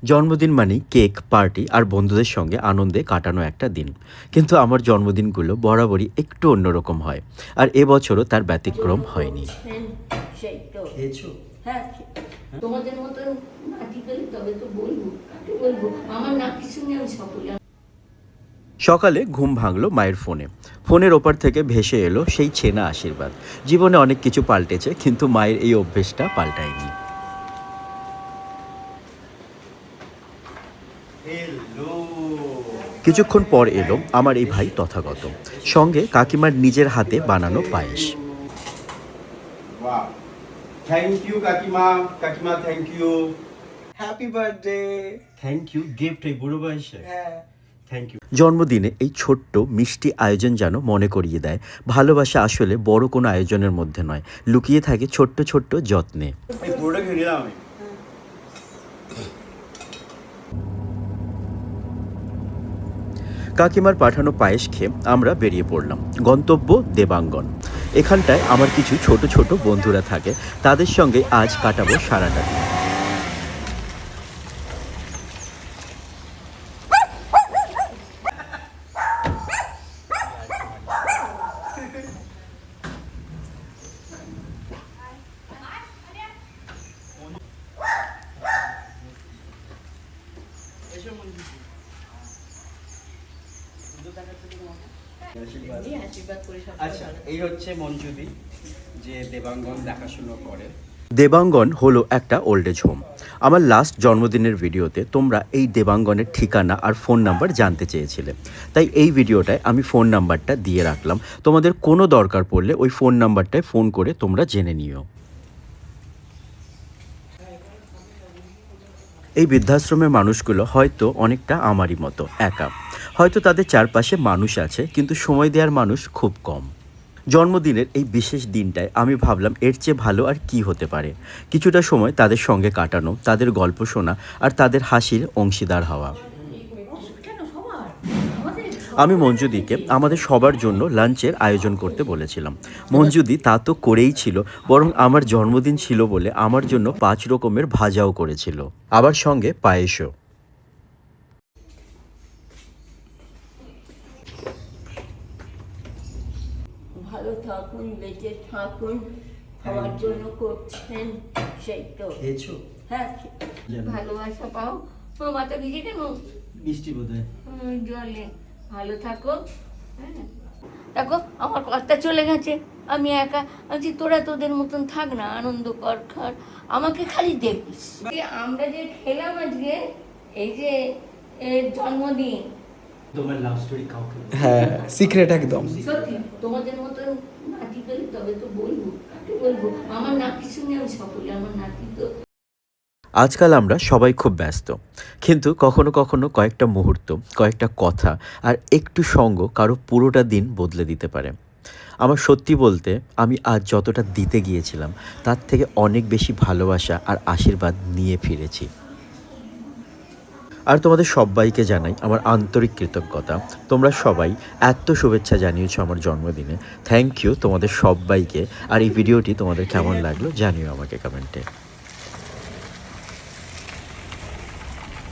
জন্মদিন মানেই cake, party আর বন্ধুদের সঙ্গে আনন্দে কাটানো একটা দিন। কিন্তু আমার জন্মদিনগুলো বরাবরই একটু অন্যরকম হয়। আর এবছরও তার ব্যতিক্রম হয়নি। করছেন সেই তো। খেয়েছো? হ্যাঁ, তোমাদের মতন নাতি পেলে তবে তো বলবো, কাকে বলবো? আমার নাতির সঙ্গে আমি সকলে। সকালে ঘুম ভাঙলো মায়ের ফোনে। ফোনের ওপার থেকে ভেসে এলো সেই চেনা আশীর্বাদ। জীবনে অনেক কিছু পাল্টেছে, কিন্তু মায়ের এই অভ্যেসটা পাল্টায়নি। কিছুক্ষণ পর এলো আমার এই ভাই তথাগত, সঙ্গে কাকিমার নিজের হাতে বানানো পায়েস। Wow. Thank you, Kakima. Kakima, thank you. Happy birthday. Thank you gift এই বুড়ো বয়সে। হ্যাঁ, থ্যাংক ইউ। জন্মদিনে এই ছোট্ট মিষ্টি আয়োজন যেন মনে করিয়ে দেয় ভালোবাসা আসলে বড় কোনো আয়োজনের মধ্যে নয়, লুকিয়ে থাকে ছোট্ট ছোট্ট যত্নে। এই পুরোটা খেয়ে নিলাম আমি। কাকিমার পাঠানো পায়েস খেয়ে আমরা বেরিয়ে পড়লাম। গন্তব্য দেবাঙ্গন। এখানটায় আমার কিছু ছোট ছোট বন্ধুরা থাকে, তাদের সঙ্গে আজ কাটাবো সারাটা দিন। আচ্ছা, এই হচ্ছে মঞ্জুদি, যে দেবাঙ্গন দেখাশুনো করে। দেবাঙ্গন হলো একটা ওল্ড এজ হোম। আমার লাস্ট জন্মদিনের ভিডিওতে তোমরা এই দেবাঙ্গনের ঠিকানা আর ফোন নাম্বার জানতে চেয়েছিলে, তাই এই ভিডিওটায় আমি ফোন নাম্বারটা দিয়ে রাখলাম। তোমাদের কোনো দরকার পড়লে ওই ফোন নাম্বারটায় ফোন করে তোমরা জেনে নিও। এই বৃদ্ধাশ্রমের মানুষগুলো হয়তো অনেকটা আমারই মতো একা। হয়তো তাদের চারপাশে মানুষ আছে, কিন্তু সময় দেওয়ার মানুষ খুব কম। জন্মদিনের এই বিশেষ দিনটায় আমি ভাবলাম এর চেয়ে ভালো আর কি হতে পারে। কিছুটা সময় তাদের সঙ্গে কাটানো, তাদের গল্প শোনা আর তাদের হাসির অংশীদার হওয়া। আমি মঞ্জুদিকে আমাদের সবার জন্য লাঞ্চের আয়োজন করতে বলেছিলাম। মঞ্জুদি তা তো করেই ছিল, বরং আমার জন্মদিন ছিল বলে আমার জন্য 5 রকমের ভাজাও করেছিল, আবার সঙ্গে পায়েসও। ভালো থাকুন, বেঁচে থাকুন, খাওয়ার জন্য করছেন সেই তো। খেয়েছো? হ্যাঁ, ভালোবাসা পাও। ও মাথা ভিজে কেন? মিষ্টি বোধহয়। জলে ভালো থাকো। হ্যাঁ, দেখো আমার কথা চলে গেছে, আমি একা আছি। তোরা তোদের মতন থাক না, আনন্দ কর, খার, আমাকে খালি দেখিস। আমরা যে খেলাম আজকে, এই যে এর জন্মদিন, তোমার লাভ স্টোরি কাউকে হ্যাঁ, সিক্রেট একদম। সত্যি তোমাদের মতন নাতি পেলে তবে তো বলবো, কাকে বলবো? আমার নাতির সঙ্গে আমি সকলে, আমার নাতি তো। আজকাল আমরা সবাই খুব ব্যস্ত, কিন্তু কখনো কখনো কয়েকটা মুহূর্ত, কয়েকটা কথা আর একটু সঙ্গ কারো পুরোটা দিন বদলে দিতে পারে। আমার সত্যি বলতে, আমি আজ যতটা দিতে গিয়েছিলাম তার থেকে অনেক বেশি ভালোবাসা আর আশীর্বাদ নিয়ে ফিরেছি। আর তোমাদের সবাইকে জানাই আমার আন্তরিক কৃতজ্ঞতা। তোমরা সবাই এত শুভেচ্ছা জানিয়েছো আমার জন্মদিনে। থ্যাংক ইউ তোমাদের সবাইকে। আর এই ভিডিওটি তোমাদের কেমন লাগলো জানিও আমাকে কমেন্টে।